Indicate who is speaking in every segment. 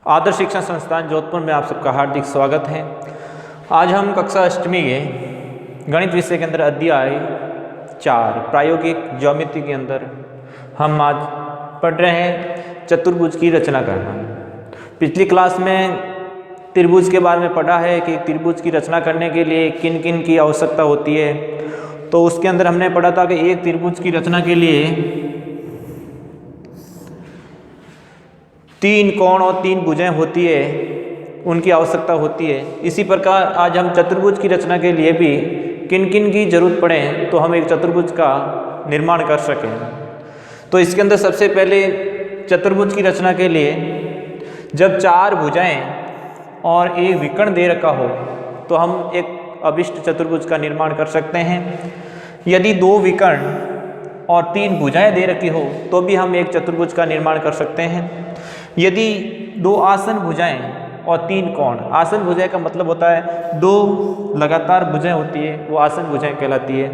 Speaker 1: आदर्श शिक्षण संस्थान जोधपुर में आप सबका हार्दिक स्वागत है। आज हम कक्षा अष्टमी के गणित विषय के अंदर अध्याय 4 प्रायोगिक ज्योमेट्री के अंदर हम आज पढ़ रहे हैं चतुर्भुज की रचना करना। पिछली क्लास में त्रिभुज के बारे में पढ़ा है कि त्रिभुज की रचना करने के लिए किन किन की आवश्यकता होती है। तो उसके अंदर हमने पढ़ा था कि एक त्रिभुज की रचना के लिए 3 कोण और 3 भुजाएं होती है, उनकी आवश्यकता होती है। इसी प्रकार आज हम चतुर्भुज की रचना के लिए भी किन किन की जरूरत पड़े तो हम एक चतुर्भुज का निर्माण कर सकें। तो इसके अंदर सबसे पहले चतुर्भुज की रचना के लिए जब 4 भुजाएं और एक विकर्ण दे रखा हो तो हम एक अभिष्ट चतुर्भुज का निर्माण कर सकते हैं। यदि 2 विकर्ण और 3 भुजाएं दे रखी हो तो भी हम एक चतुर्भुज का निर्माण कर सकते हैं। यदि 2 आसन भुजाएं और 3 कोण, आसन भुजाएं का मतलब होता है 2 लगातार भुजाएं होती है, वो आसन भुजाएं कहलाती है।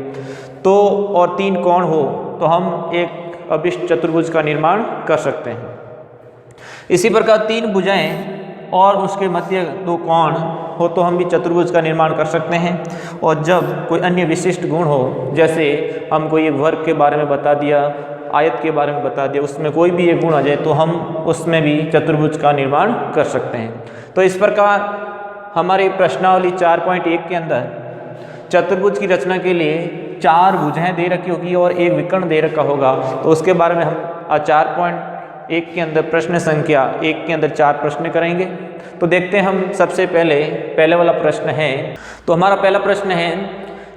Speaker 1: तो और 3 कोण हो तो हम एक अभिष्ट चतुर्भुज का निर्माण कर सकते हैं। इसी प्रकार 3 भुजाएं और उसके मध्य 2 कोण हो तो हम भी चतुर्भुज का निर्माण कर सकते हैं। और जब कोई अन्य विशिष्ट गुण हो, जैसे हमको ये वर्ग के बारे में बता दिया, आयत के बारे में बता दिया, उसमें कोई भी एक गुण आ जाए तो हम उसमें भी चतुर्भुज का निर्माण कर सकते हैं। तो इस प्रकार हमारे प्रश्नावली 4.1 के अंदर चतुर्भुज की रचना के लिए 4 भुजाएं दे रखी होगी और एक विकर्ण दे रखा होगा। तो उसके बारे में हम 4.1 के अंदर प्रश्न संख्या 1 के अंदर 4 प्रश्न करेंगे। तो देखते हैं हम सबसे पहले वाला प्रश्न है। तो हमारा पहला प्रश्न है,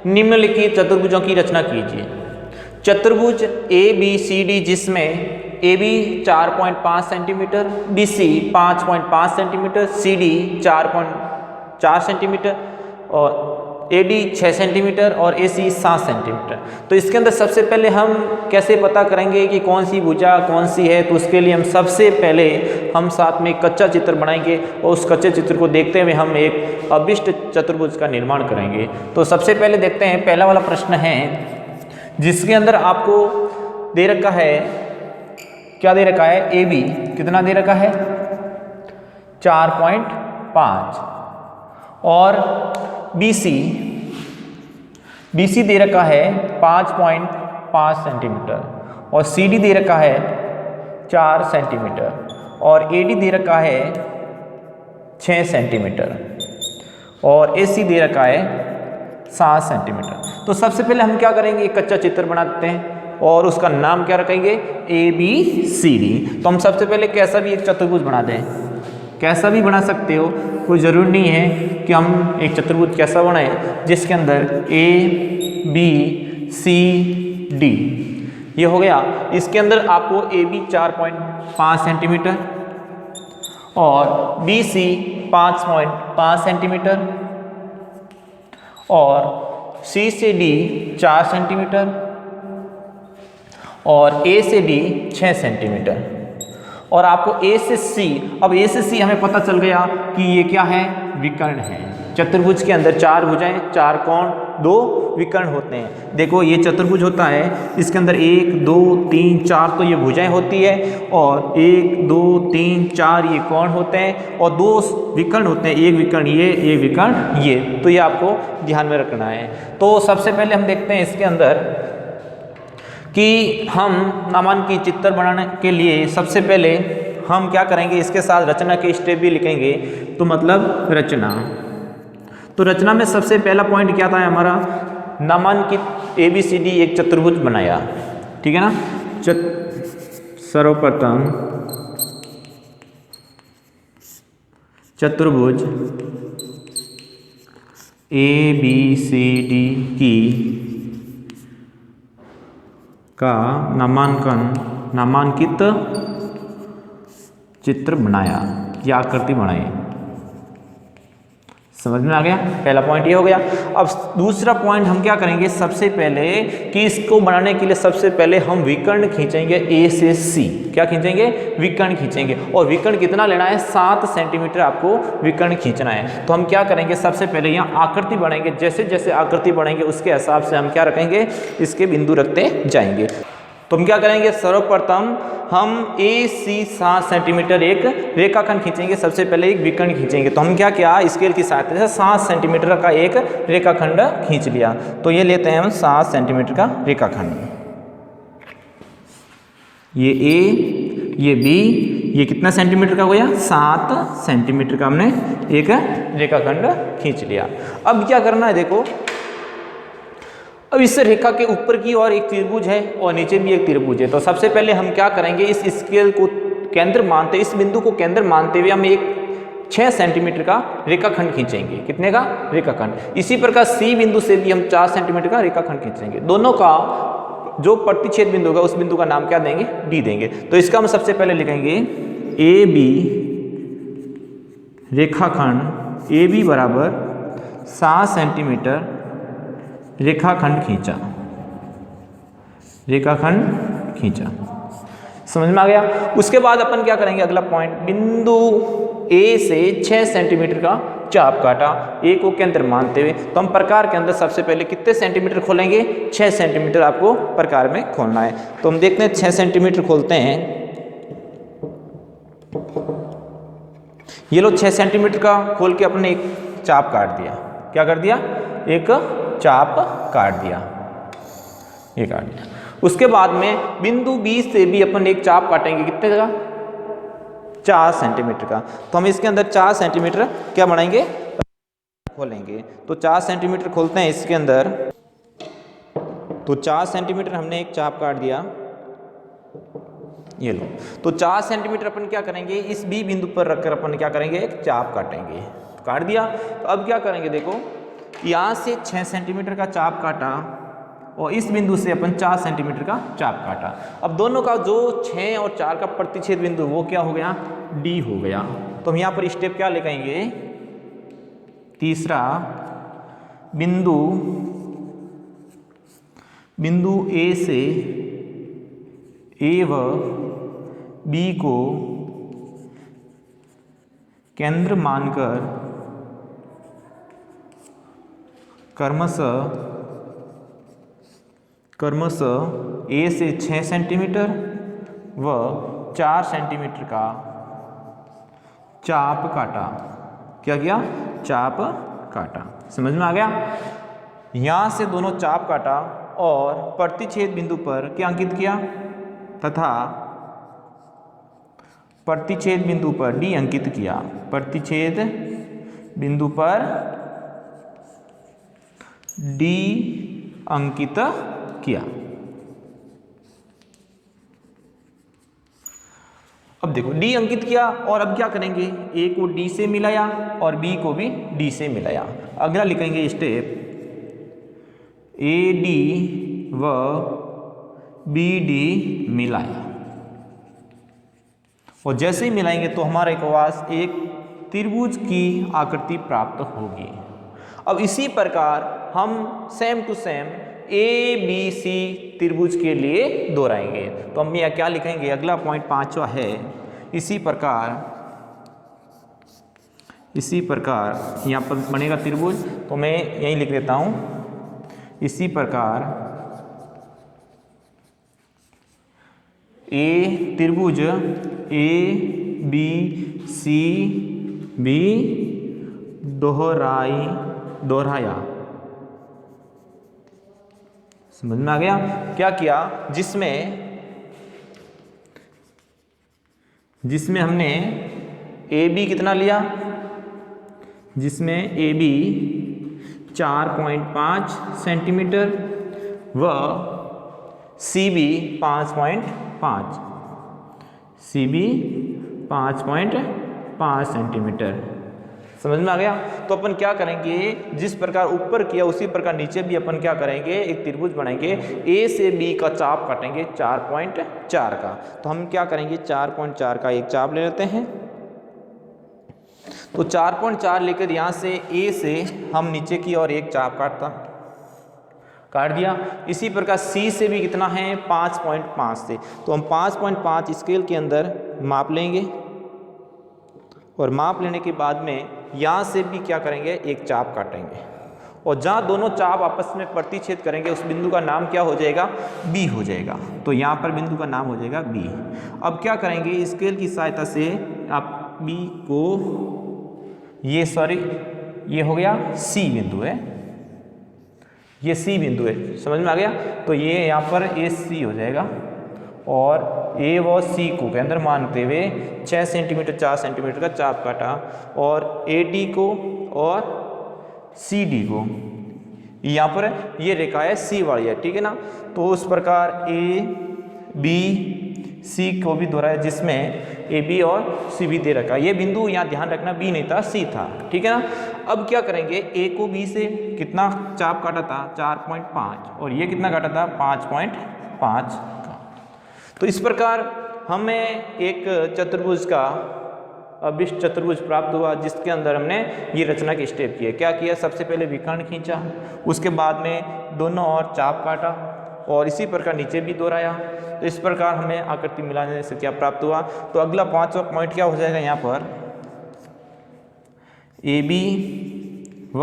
Speaker 1: निम्नलिखित चतुर्भुजों की रचना कीजिए। चतुर्भुज ABCD जिसमें AB 4.5 centimetre, BC 5.5 centimetre, CD 4.4 centimetre और AD 6 सेंटीमीटर और AC 7 सेंटीमीटर। तो इसके अंदर सबसे पहले हम कैसे पता करेंगे कि कौन सी भुजा कौन सी है। तो उसके लिए हम सबसे पहले हम साथ में एक कच्चा चित्र बनाएंगे और उस कच्चे चित्र को देखते हुए हम एक अभिष्ट चतुर्भुज का निर्माण करेंगे। तो सबसे पहले देखते हैं पहला वाला प्रश्न है, जिसके अंदर आपको दे रखा है, क्या दे रखा है, AB कितना दे रखा है 4.5 और BC दे रखा है 5.5 सेंटीमीटर और CD दे रखा है 4 सेंटीमीटर और AD दे रखा है 6 सेंटीमीटर और AC दे रखा है 7 सेंटीमीटर। तो सबसे पहले हम क्या करेंगे, एक कच्चा चित्र बनाते हैं और उसका नाम क्या रखेंगे, ABCD। तो हम सबसे पहले कैसा भी एक चतुर्भुज बना दें, कैसा भी बना सकते हो, कोई ज़रूरी नहीं है कि हम एक चतुर्भुज कैसा बनाएं जिसके अंदर ABCD ये हो गया। इसके अंदर आपको AB 4.5 सेंटीमीटर और BC 5.5 सेंटीमीटर और C से D 4 सेंटीमीटर और A से D 6 सेंटीमीटर और आपको A से C, अब A से C हमें पता चल गया कि ये क्या है, विकर्ण है। चतुर्भुज के अंदर 4 भुजाएं, 4 कोण, 2 विकर्ण होते हैं। देखो ये चतुर्भुज होता है, इसके अंदर 1 2 3 4 तो ये भुजाएं होती है और 1 2 3 4 ये कोण होते हैं और 2 विकर्ण होते हैं, एक विकर्ण ये, एक विकर्ण ये। तो ये आपको ध्यान में रखना है। तो सबसे पहले हम देखते हैं इसके अंदर कि हम नामांकित चित्र बनाने के लिए सबसे पहले हम क्या करेंगे, इसके साथ रचना के स्टेप भी लिखेंगे। तो मतलब रचना, तो रचना में सबसे पहला पॉइंट क्या था हमारा, नामांकित ABCD एक चतुर्भुज बनाया, ठीक है ना। सर्वप्रथम चतुर्भुज ABCD की का नामांकित चित्र बनाया या आकृति बनाई। समझ में आ गया, पहला पॉइंट ये हो गया। अब दूसरा पॉइंट हम क्या करेंगे, सबसे पहले कि इसको बनाने के लिए सबसे पहले हम विकर्ण खींचेंगे A से C। क्या खींचेंगे, विकर्ण खींचेंगे और विकर्ण कितना लेना है, 7 सेंटीमीटर आपको विकर्ण खींचना है। तो हम क्या करेंगे, सबसे पहले यहाँ आकृति बनाएंगे। जैसे जैसे आकृति बढ़ेंगे उसके हिसाब से हम क्या रखेंगे, इसके बिंदु रखते जाएंगे। तो हम क्या करेंगे, सर्वप्रथम हम AC 7 सेंटीमीटर एक रेखाखंड खींचेंगे। सबसे पहले एक विकर्ण खींचेंगे। तो हम क्या किया, स्केल की सहायता से 7 सेंटीमीटर का एक रेखाखंड खींच लिया। तो ये लेते हैं हम 7 सेंटीमीटर का रेखाखंड। ये A, ये B, ये कितना सेंटीमीटर का हो गया, 7 सेंटीमीटर का हमने एक रेखाखंड खींच लिया। अब क्या करना है, देखो अब इस रेखा के ऊपर की ओर एक त्रिभुज है और नीचे भी एक त्रिभुज है। तो सबसे पहले हम क्या करेंगे, इस स्केल को केंद्र मानते, इस बिंदु को केंद्र मानते हुए हम एक 6 सेंटीमीटर का रेखाखंड खींचेंगे। कितने का रेखाखंड। इसी प्रकार C बिंदु से भी हम 4 सेंटीमीटर का रेखाखंड खींचेंगे। दोनों का जो प्रतिच्छेद बिंदु होगा उस बिंदु का नाम क्या देंगे, D देंगे। तो इसका हम सबसे पहले लिखेंगे AB रेखाखंड, AB बराबर 7 सेंटीमीटर रेखाखंड खींचा, रेखाखंड खींचा। समझ में आ गया। उसके बाद अपन क्या करेंगे, अगला पॉइंट, बिंदु A से 6 सेंटीमीटर का चाप काटा, A को केंद्र मानते हुए। तो हम प्रकार के अंदर सबसे पहले कितने सेंटीमीटर खोलेंगे, 6 सेंटीमीटर आपको प्रकार में खोलना है। तो हम देखते हैं 6 सेंटीमीटर खोलते हैं। ये लो 6 सेंटीमीटर का खोल के अपने एक चाप काट दिया। क्या कर दिया, एक चाप काट दिया, ये काट दिया। उसके बाद में बिंदु B से भी अपन एक चाप काटेंगे। कितने का, 4 सेंटीमीटर का। तो हम इसके अंदर 4 सेंटीमीटर क्या बनाएंगे, खोलेंगे। तो 4 सेंटीमीटर खोलते हैं इसके अंदर। तो 4 सेंटीमीटर हमने एक चाप काट दिया, ये लो। तो 4 सेंटीमीटर अपन क्या करेंगे, इस B बिंदु पर रखकर अपन क्या करेंगे, एक चाप काटेंगे। काट दिया। तो अब क्या करेंगे, देखो यहाँ से 6 सेंटीमीटर का चाप काटा और इस बिंदु से अपन 4 सेंटीमीटर का चाप काटा। अब दोनों का जो 6 और 4 का प्रतिच्छेद बिंदु वो क्या हो गया, D हो गया। तो हम यहाँ पर स्टेप क्या लिखेंगे, तीसरा, बिंदु A से A व B को केंद्र मानकर क्रमशः A से 6 सेंटीमीटर व 4 सेंटीमीटर का चाप काटा। क्या किया, चाप काटा। समझ में आ गया। यहाँ से दोनों चाप काटा और प्रतिच्छेद बिंदु पर क्या अंकित किया, तथा प्रतिच्छेद बिंदु पर D अंकित किया। प्रतिच्छेद बिंदु पर D अंकित किया। अब देखो D अंकित किया और अब क्या करेंगे, A को D से मिलाया और B को भी D से मिलाया। अगला लिखेंगे स्टेप, AD व BD मिलाया। और जैसे ही मिलाएंगे तो हमारे पास एक त्रिभुज की आकृति प्राप्त होगी। अब इसी प्रकार हम सेम टू सेम ABC त्रिभुज के लिए दोहराएंगे। तो हम यहाँ क्या लिखेंगे, अगला पॉइंट 5वां है, इसी प्रकार यहाँ पर बनेगा त्रिभुज। तो मैं यहीं लिख देता हूँ, इसी प्रकार त्रिभुज ABC भी दोहराया। समझ में आ गया। क्या किया, जिसमें हमने AB कितना लिया, जिसमें AB 4.5 सेंटीमीटर व CB 5.5 सेंटीमीटर। समझ में आ गया। तो अपन क्या करेंगे, जिस प्रकार ऊपर किया उसी प्रकार नीचे भी अपन क्या करेंगे, एक त्रिभुज बनाएंगे। A से B का चाप काटेंगे 4.4 का। तो हम क्या करेंगे, 4.4 का एक चाप ले लेते हैं। तो 4.4 लेकर यहाँ से A से हम नीचे की ओर एक चाप काट दिया। इसी प्रकार C से भी कितना है, 5.5 से। तो हम 5.5 स्केल के अंदर माप लेंगे और माप लेने के बाद में यहाँ से भी क्या करेंगे, एक चाप काटेंगे और जहाँ दोनों चाप आपस में प्रतिच्छेद करेंगे उस बिंदु का नाम क्या हो जाएगा, बी हो जाएगा। तो यहाँ पर बिंदु का नाम हो जाएगा बी। अब क्या करेंगे, स्केल की सहायता से आप बी को, ये हो गया सी बिंदु है, ये सी बिंदु है, समझ में आ गया। तो ये यहाँ पर ए सी हो जाएगा और ए व सी को केंद्र मानते हुए 6 सेंटीमीटर 4 सेंटीमीटर का चाप काटा और ए डी को और सी डी को, यहाँ पर ये रेखा है सी वाली है, ठीक है ना। तो उस प्रकार ए बी सी को भी दोहराया जिसमें ए बी और सी भी दे रखा। ये बिंदु यहाँ ध्यान रखना बी नहीं था सी था, ठीक है ना। अब क्या करेंगे, ए को बी से कितना चाप काटा था 4.5 और ये कितना काटा था 5.5 का। तो इस प्रकार हमें एक चतुर्भुज का अभिष्ट चतुर्भुज प्राप्त हुआ जिसके अंदर हमने ये रचना के स्टेप किए। क्या किया, सबसे पहले विकर्ण खींचा, उसके बाद में दोनों और चाप काटा और इसी प्रकार नीचे भी दोहराया। तो इस प्रकार हमें आकृति मिलाने से क्या प्राप्त हुआ। तो अगला 5वां पॉइंट क्या हो जाएगा, यहाँ पर ए बी व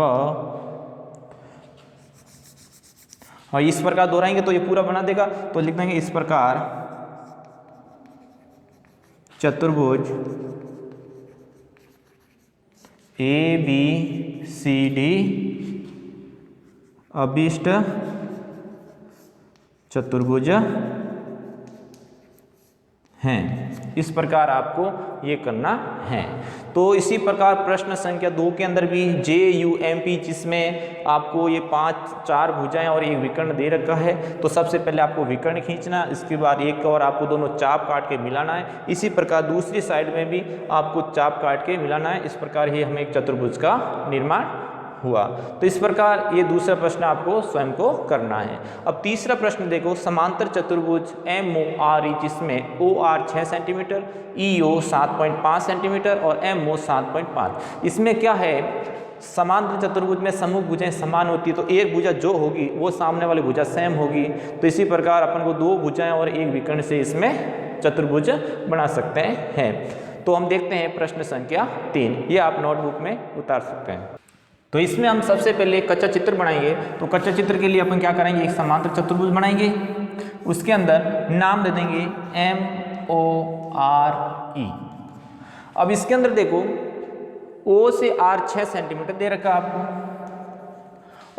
Speaker 1: और इस प्रकार दोहराएंगे तो ये पूरा बना देगा। तो लिख देंगे इस प्रकार चतुर्भुज ए बी सी डी अभिष्ट चतुर्भुज हैं। इस प्रकार आपको ये करना है। तो इसी प्रकार प्रश्न संख्या 2 के अंदर भी JUMP जिसमें आपको ये 4 भुजाएं और एक विकर्ण दे रखा है। तो सबसे पहले आपको विकर्ण खींचना, इसके बाद एक और आपको दोनों चाप काट के मिलाना है। इसी प्रकार दूसरी साइड में भी आपको चाप काट के मिलाना है। इस प्रकार ही हमें एक चतुर्भुज का निर्माण हुआ। तो इस प्रकार ये दूसरा प्रश्न आपको स्वयं को करना है। अब तीसरा प्रश्न देखो, समांतर चतुर्भुज MORE जिसमें OR 6 सेंटीमीटर, EO 7.5 सेंटीमीटर और MO 7.5। इसमें क्या है, समांतर चतुर्भुज में सम्मुख भुजाएं समान होती है तो एक भुजा जो होगी वो सामने वाली भुजा सेम होगी। तो इसी प्रकार अपन को 2 भुजाएं और एक विकर्ण से इसमें चतुर्भुज बना सकते हैं। तो हम देखते हैं प्रश्न संख्या 3, ये आप नोटबुक में उतार सकते हैं। तो इसमें हम सबसे पहले एक कच्चा चित्र बनाएंगे। तो कच्चा चित्र के लिए अपन क्या करेंगे, एक समांतर चतुर्भुज बनाएंगे, उसके अंदर नाम दे देंगे MORE। अब इसके अंदर देखो O से R 6 सेंटीमीटर दे रखा आपको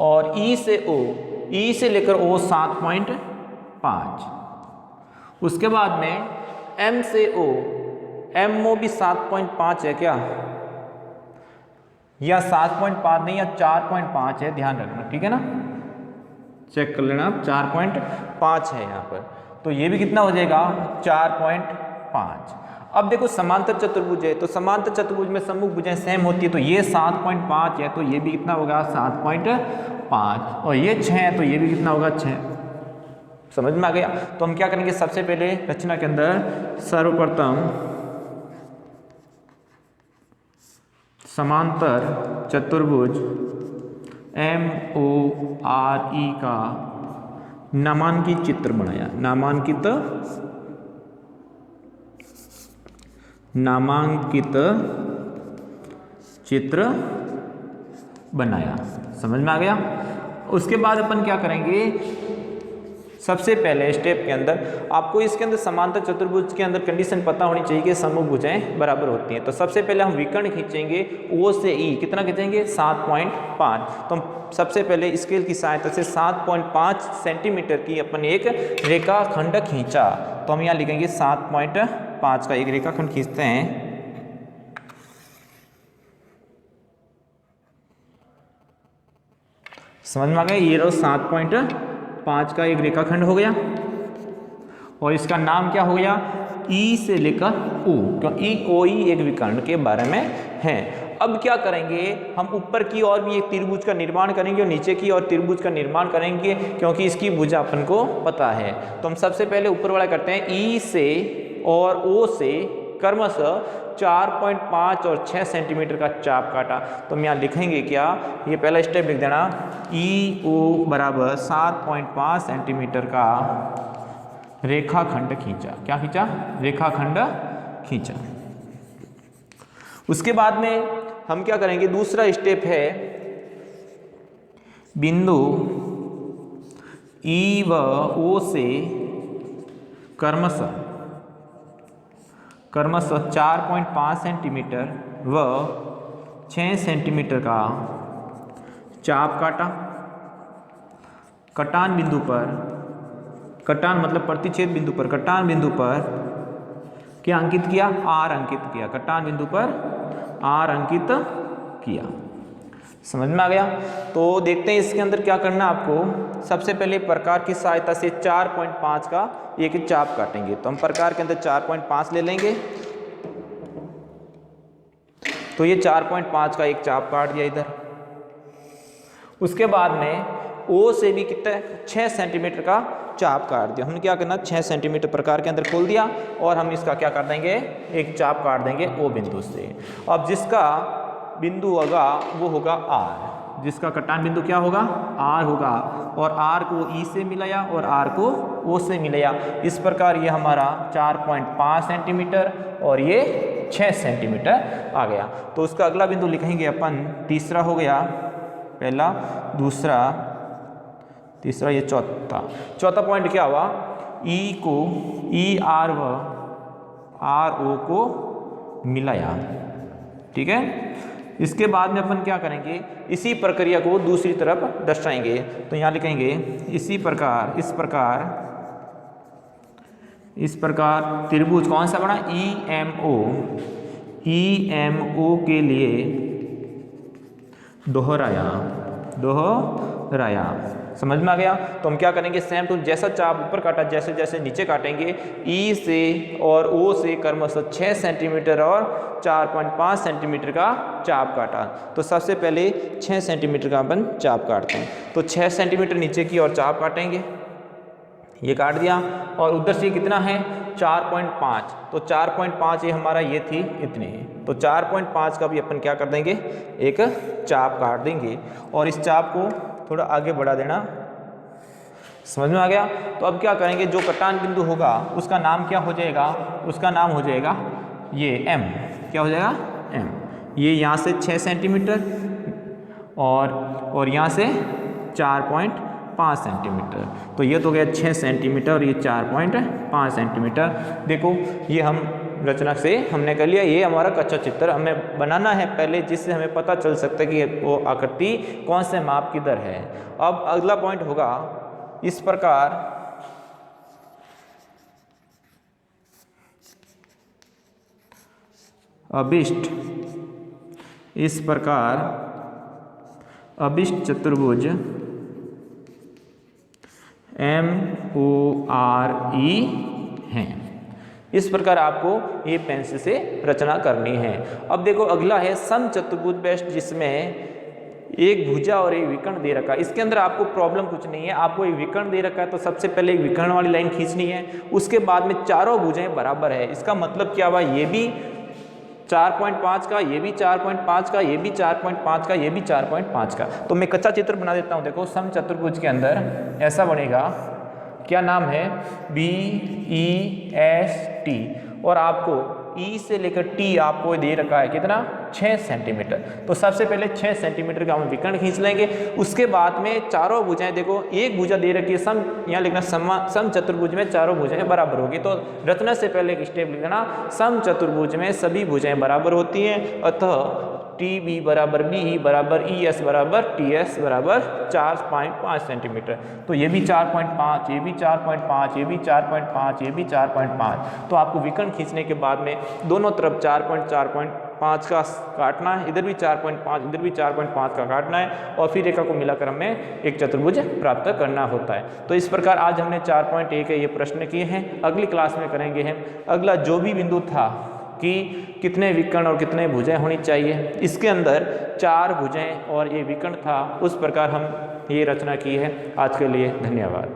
Speaker 1: और E से O, E से लेकर O 7.5। उसके बाद में M से O, MO भी 7.5 है क्या, या 7.5 नहीं या 4.5 है, ध्यान रखना, ठीक है ना, चेक कर लेना आप, 4.5 है यहाँ पर। तो ये भी कितना हो जाएगा 4.5। अब देखो समांतर चतुर्भुज है तो समांतर चतुर्भुज में सम्मुख भुजाएं सेम होती है। तो ये 7.5 है तो ये भी कितना होगा 7.5 और ये 6 है तो ये भी कितना होगा 6। समझ में आ गया। तो हम क्या करेंगे, सबसे पहले रचना के अंदर सर्वप्रथम समांतर चतुर्भुज MORE का नामांकित चित्र बनाया, नामांकित चित्र बनाया। समझ में आ गया। उसके बाद अपन क्या करेंगे, सबसे पहले स्टेप के अंदर आपको इसके अंदर समांतर चतुर्भुज के अंदर कंडीशन पता होनी चाहिए कि सम्मुख भुजाएं बराबर होती हैं। तो सबसे पहले हम विकर्ण खींचेंगे, O से E कितना खींचेंगे 7.5। तो हम सबसे पहले स्केल की सहायता से 7.5 सेंटीमीटर की अपन एक रेखाखंड खींचा। तो हम यहाँ लिखेंगे 7.5 का एक रेखाखंड खींचते हैं। समझ में आ गया, ये रहा 7.5 का एक रेखाखंड हो गया और इसका नाम क्या हो गया, E से लेकर O, क्योंकि OE एक विकर्ण के बारे में है। अब क्या करेंगे, हम ऊपर की ओर भी एक त्रिभुज का निर्माण करेंगे और नीचे की ओर त्रिभुज का निर्माण करेंगे क्योंकि इसकी भुजा अपन को पता है। तो हम सबसे पहले ऊपर वाला करते हैं, E से और O से क्रमशः 4.5 और 6 सेंटीमीटर का चाप काटा। तो हम यहाँ लिखेंगे क्या, ये पहला स्टेप लिख देना, EO बराबर 7.5 सेंटीमीटर का रेखाखंड खींचा। क्या खींचा, रेखाखंड खींचा। उसके बाद में हम क्या करेंगे, दूसरा स्टेप है बिंदु ई व ओ से क्रमशः 4.5 सेंटीमीटर व 6 सेंटीमीटर का चाप काटा। कटान बिंदु पर, कटान मतलब प्रतिच्छेद बिंदु पर, कटान बिंदु पर क्या अंकित किया? आर अंकित किया। कटान बिंदु पर आर अंकित किया। समझ में आ गया? तो देखते हैं इसके अंदर क्या करना है आपको। सबसे पहले प्रकार की सहायता से 4.5 का एक चाप काटेंगे। तो हम प्रकार के अंदर 4.5 ले लेंगे। तो ये 4.5 का एक चाप काट दिया इधर। उसके बाद में ओ से भी कितना 6 सेंटीमीटर का चाप काट दिया। हमने क्या करना, 6 सेंटीमीटर प्रकार के अंदर खोल दिया और हम इसका क्या कर देंगे, एक चाप काट देंगे ओ बिंदु से। अब जिसका बिंदु होगा वो होगा आर, जिसका कटान बिंदु क्या होगा, आर होगा। और आर को ई से मिलाया और आर को ओ से मिलाया। इस प्रकार ये हमारा 4.5 सेंटीमीटर और ये 6 सेंटीमीटर आ गया। तो उसका अगला बिंदु लिखेंगे अपन, तीसरा हो गया, पहला, दूसरा, तीसरा, ये चौथा। चौथा पॉइंट क्या हुआ, ई को, ई आर व आर ओ को मिलाया। ठीक है। इसके बाद में अपन क्या करेंगे, इसी प्रक्रिया को दूसरी तरफ दर्शाएंगे। तो यहाँ लिखेंगे इसी प्रकार, इस प्रकार त्रिभुज कौन सा बना, ई एम ओ के लिए दोहराया। समझ में आ गया? तो हम क्या करेंगे, सेम टू जैसा चाप ऊपर काटा, जैसे जैसे नीचे काटेंगे। ई से और ओ से क्रमशः 6 सेंटीमीटर और 4.5 सेंटीमीटर का चाप काटा। तो सबसे पहले 6 सेंटीमीटर का अपन चाप काटते हैं। तो 6 सेंटीमीटर नीचे की और चाप काटेंगे, ये काट दिया। और उधर से कितना है, 4.5। तो 4.5 ये हमारा ये थी, इतने ही। तो 4.5 का भी अपन क्या कर देंगे, एक चाप काट देंगे और इस चाप को थोड़ा आगे बढ़ा देना। समझ में आ गया? तो अब क्या करेंगे, जो कटान बिंदु होगा उसका नाम क्या हो जाएगा, उसका नाम हो जाएगा ये एम। क्या हो जाएगा, एम। ये यहाँ से 6 सेंटीमीटर और यहाँ से 4.5 सेंटीमीटर। तो ये तो गया 6 सेंटीमीटर और ये 4.5 सेंटीमीटर। देखो ये हम रचना से हमने कर लिया। ये हमारा कच्चा चित्र हमें बनाना है पहले, जिससे हमें पता चल सकता है कि वो आकृति कौन से माप की दर है। अब अगला पॉइंट होगा, इस प्रकार अभिष्ट, इस प्रकार अभिष्ट चतुर्भुज MORE हैं। इस प्रकार आपको ये पेंसिल से रचना करनी है। अब देखो अगला है समचतुर्भुज बेस्ट, जिसमें एक भुजा और एक विकर्ण दे रखा है। इसके अंदर आपको प्रॉब्लम कुछ नहीं है, आपको एक विकर्ण दे रखा है तो सबसे पहले एक विकर्ण वाली लाइन खींचनी है। उसके बाद में चारों भुजाएं बराबर है। इसका मतलब क्या हुआ, ये भी 4.5 का, ये भी 4.5 का, ये भी 4.5 का, ये भी 4.5 का। तो मैं कच्चा चित्र बना देता हूँ। देखो समचतुर्भुज के अंदर ऐसा बनेगा, क्या नाम है, BEST। और आपको E से लेकर T आपको दे रखा है कितना, 6 सेंटीमीटर। तो सबसे पहले 6 सेंटीमीटर का हम विकर्ण खींच लेंगे। उसके बाद में चारों भुजाएं, देखो एक भुजा दे रखी है सम, यहाँ लिखना सम चतुर्भुज में चारों भुजाएं बराबर होगी। तो रचना से पहले एक स्टेप लिखना, सम चतुर्भुज में सभी भुजाएं बराबर होती हैं, अतः TB बराबर BE बराबर ES बराबर TS बराबर 4.5 सेंटीमीटर। तो ये भी 4.5, ये भी 4.5, ये भी 4.5, ये भी 4.5। तो आपको विकर्ण खींचने के बाद में दोनों तरफ 4.5 का काटना है, इधर भी 4.5, इधर भी 4.5 का काटना है और फिर रेखा को मिलाकर हमें एक चतुर्भुज प्राप्त करना होता है। तो इस प्रकार आज हमने 4.1 के ये प्रश्न किए हैं। अगली क्लास में करेंगे हम अगला जो भी बिंदु था कि कितने विकर्ण और कितने भुजाएं होनी चाहिए। इसके अंदर 4 भुजाएं और ये विकर्ण था, उस प्रकार हम ये रचना की है। आज के लिए धन्यवाद।